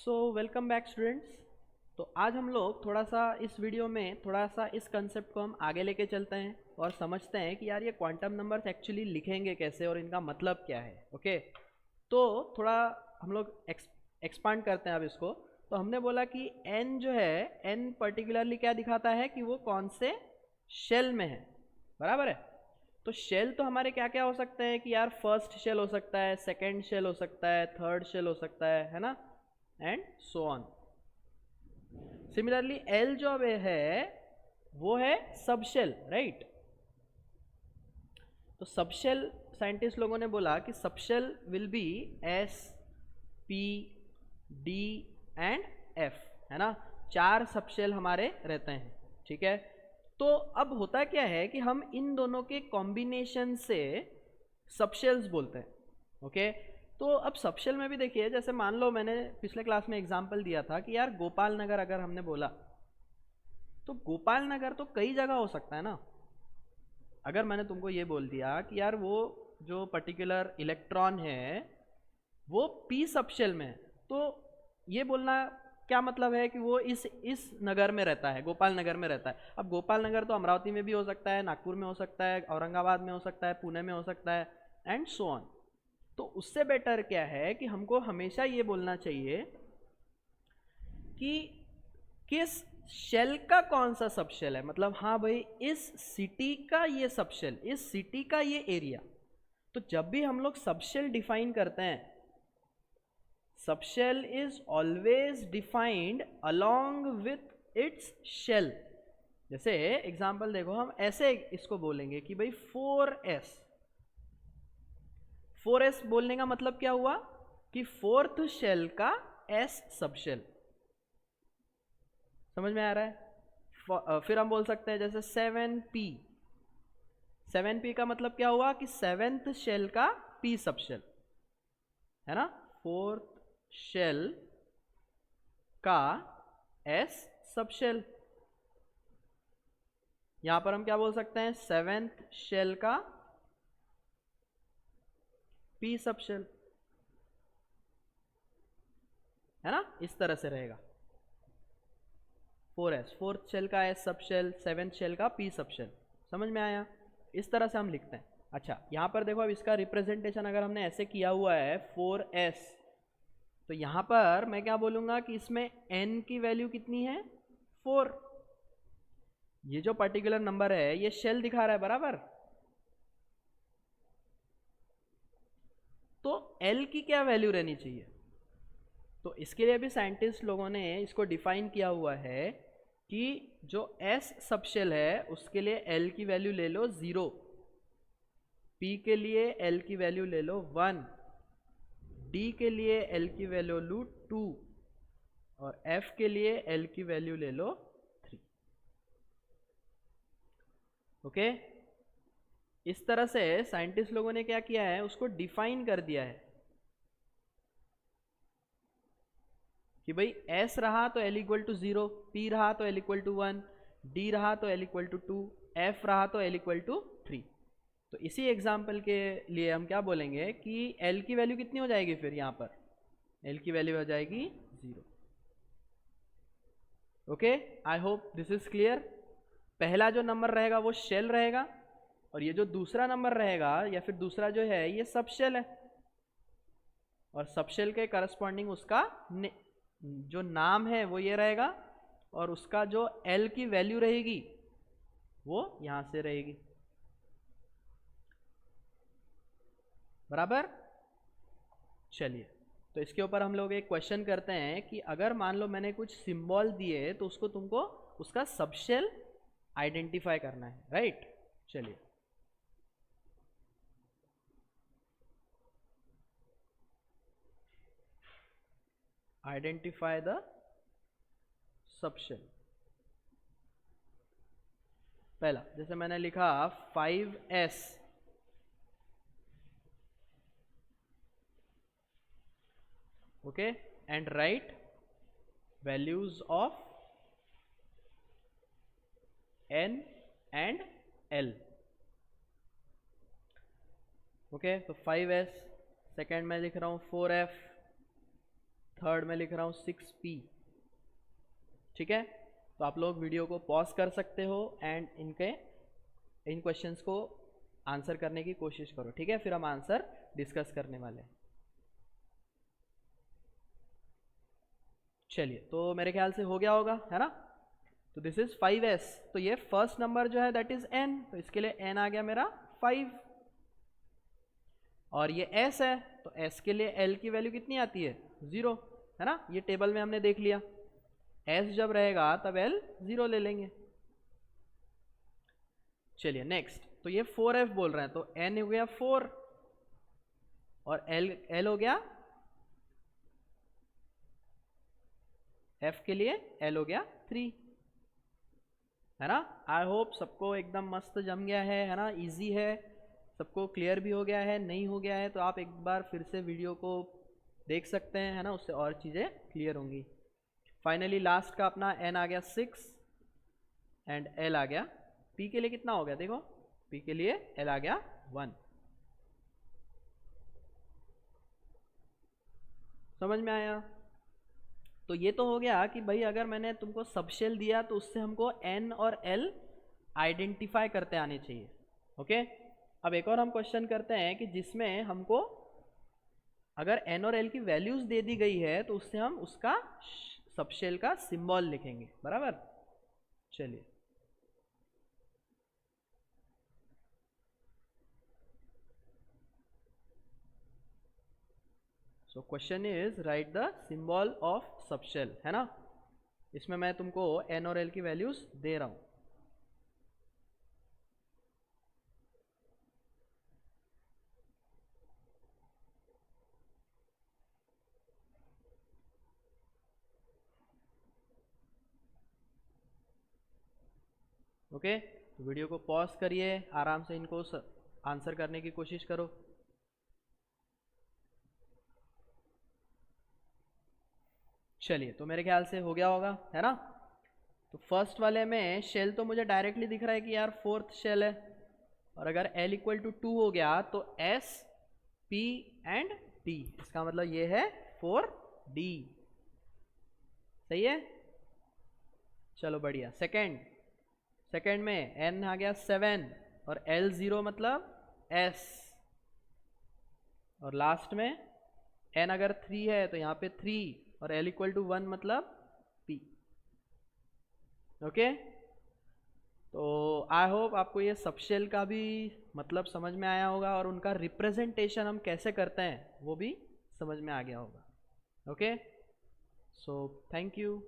Welcome back students. तो आज हम लोग थोड़ा सा इस वीडियो में थोड़ा सा इस कंसेप्ट को हम आगे लेके चलते हैं और समझते हैं कि यार ये क्वांटम नंबर्स एक्चुअली लिखेंगे कैसे और इनका मतलब क्या है। ओके, तो थोड़ा हम लोग एक्सपांड करते हैं अब इसको। तो हमने बोला कि n जो है, n पर्टिकुलरली क्या दिखाता है कि वो कौन से शेल में है, बराबर है। तो शेल तो हमारे क्या क्या हो सकते हैं कि यार फर्स्ट शेल हो सकता है, सेकंड शेल हो सकता है, थर्ड शेल हो सकता है ना, and so on. Similarly L जो अब है वो है सबशेल, राइट। तो सबशेल साइंटिस्ट लोगों ने बोला कि subshell will be S, P, D and F, है ना। चार सबशेल हमारे रहते हैं, ठीक है। तो अब होता क्या है कि हम इन दोनों के कॉम्बिनेशन से सबशेल्स बोलते हैं। ओके, तो अब सबशेल में भी देखिए, जैसे मान लो मैंने पिछले क्लास में एग्जांपल दिया था कि यार गोपाल नगर अगर हमने बोला तो गोपाल नगर तो कई जगह हो सकता है ना। अगर मैंने तुमको ये बोल दिया कि यार वो जो पर्टिकुलर इलेक्ट्रॉन है वो पी सबशेल में है, तो ये बोलना क्या मतलब है कि वो इस नगर में रहता है, गोपाल नगर में रहता है। अब गोपाल नगर तो अमरावती में भी हो सकता है, नागपुर में हो सकता है, औरंगाबाद में हो सकता है, पुणे में हो सकता है, एंड सो ऑन। तो उससे बेटर क्या है कि हमको हमेशा ये बोलना चाहिए कि किस शेल का कौन सा सबशेल है, मतलब हाँ भाई इस सिटी का ये सबशेल, इस सिटी का ये एरिया। तो जब भी हम लोग सबशेल डिफाइन करते हैं, subshell is always defined along with its shell. जैसे एग्जांपल देखो, हम ऐसे इसको बोलेंगे कि भाई 4s। 4s बोलने का मतलब क्या हुआ कि फोर्थ शेल का s सबशेल। समझ में आ रहा है। फिर हम बोल सकते हैं जैसे 7p। 7p का मतलब क्या हुआ कि सेवेंथ शेल का p सबशेल, है ना। फोर्थ शेल का s सबशेल। यहां पर हम क्या बोल सकते हैं, सेवेंथ शेल का p सबशेल, है ना। इस तरह से रहेगा 4s, फोर्थ शेल का s सबशेल, सेवेंथ शेल का p सबशेल। समझ में आया। इस तरह से हम लिखते हैं। अच्छा, यहां पर देखो, अब इसका रिप्रेजेंटेशन अगर हमने ऐसे किया हुआ है 4s, तो यहां पर मैं क्या बोलूंगा कि इसमें n की वैल्यू कितनी है, 4। ये जो पर्टिकुलर नंबर है ये शेल दिखा रहा है, बराबर। तो l की क्या वैल्यू रहनी चाहिए, तो इसके लिए भी साइंटिस्ट लोगों ने इसको डिफाइन किया हुआ है कि जो s सबशेल है उसके लिए l की वैल्यू ले लो 0, p के लिए l की वैल्यू ले लो 1, d के लिए l की वैल्यू लो 2 और f के लिए l की वैल्यू ले लो 3। ओके, इस तरह से साइंटिस्ट लोगों ने क्या किया है, उसको डिफाइन कर दिया है कि भाई s रहा तो l इक्वल टू 0, p रहा तो l इक्वल टू 1, d रहा तो l इक्वल टू 2, f रहा तो l इक्वल टू 3। तो इसी एग्जाम्पल के लिए हम क्या बोलेंगे कि l की वैल्यू कितनी हो जाएगी, फिर यहाँ पर l की वैल्यू हो जाएगी 0। Okay, I hope this is clear. पहला जो नंबर रहेगा वो शेल रहेगा और ये जो दूसरा नंबर रहेगा या फिर दूसरा जो है ये सब शेल है, और सबशेल के करस्पॉन्डिंग उसका जो नाम है वो ये रहेगा और उसका जो एल की वैल्यू रहेगी वो यहां से रहेगी, बराबर। चलिए, तो इसके ऊपर हम लोग एक क्वेश्चन करते हैं कि अगर मान लो मैंने कुछ सिंबल दिए तो उसको तुमको उसका सबशेल आइडेंटिफाई करना है, राइट। चलिए, आइडेंटिफाई द सबशेल। पहला जैसे मैंने लिखा 5s, okay, and right values of n and l। Okay, तो 5s, सेकेंड में लिख रहा हूं 4f, थर्ड में लिख रहा हूँ 6p। ठीक है, तो आप लोग वीडियो को पॉज कर सकते हो एंड इन क्वेश्चंस को आंसर करने की कोशिश करो। ठीक है, फिर हम आंसर डिस्कस करने वाले हैं। चलिए, तो मेरे ख्याल से हो गया होगा, है ना। तो दिस इज 5s, तो ये फर्स्ट नंबर जो है दैट इज n, तो इसके लिए n आ गया मेरा 5। और ये s है, तो s के लिए l की वैल्यू कितनी आती है 0, है ना। ये टेबल में हमने देख लिया, s जब रहेगा तब l 0 ले लेंगे। चलिए नेक्स्ट, तो ये 4f बोल रहे हैं, तो n हो गया 4 और l हो गया, f के लिए l हो गया 3, है ना। आई होप सबको एकदम मस्त जम गया है ना, इजी है, सबको क्लियर भी हो गया है। नहीं हो गया है तो आप एक बार फिर से वीडियो को देख सकते हैं, है ना, उससे और चीज़ें क्लियर होंगी। फाइनली लास्ट का अपना n आ गया 6 एंड l आ गया, p के लिए कितना हो गया देखो, p के लिए l आ गया 1। समझ में आया। तो ये तो हो गया कि भाई अगर मैंने तुमको सबशेल दिया तो उससे हमको n और l आइडेंटिफाई करते आने चाहिए। ओके, अब एक और हम क्वेश्चन करते हैं कि जिसमें हमको अगर n और l की वैल्यूज दे दी गई है तो उससे हम उसका सबशेल का सिंबल लिखेंगे, बराबर। चलिए, so question is right the symbol of subshell, है ना। इसमें मैं तुमको n और l की वैल्यूज दे रहा हूं। ओके, तो वीडियो को पॉज करिए, आराम से इनको आंसर करने की कोशिश करो। चलिए, तो मेरे ख्याल से हो गया होगा, है ना। तो फर्स्ट वाले में शेल तो मुझे डायरेक्टली दिख रहा है कि यार फोर्थ शेल है, और अगर l इक्वल टू 2 हो गया तो s p एंड d, इसका मतलब ये है 4d। सही है, चलो बढ़िया। सेकंड में n आ गया 7 और l 0 मतलब s, और लास्ट में n अगर 3 है तो यहाँ पे 3 और l इक्वल टू 1 मतलब p। ओके, तो आई होप आपको ये सबशेल का भी मतलब समझ में आया होगा और उनका रिप्रेजेंटेशन हम कैसे करते हैं वो भी समझ में आ गया होगा। Okay, so thank you.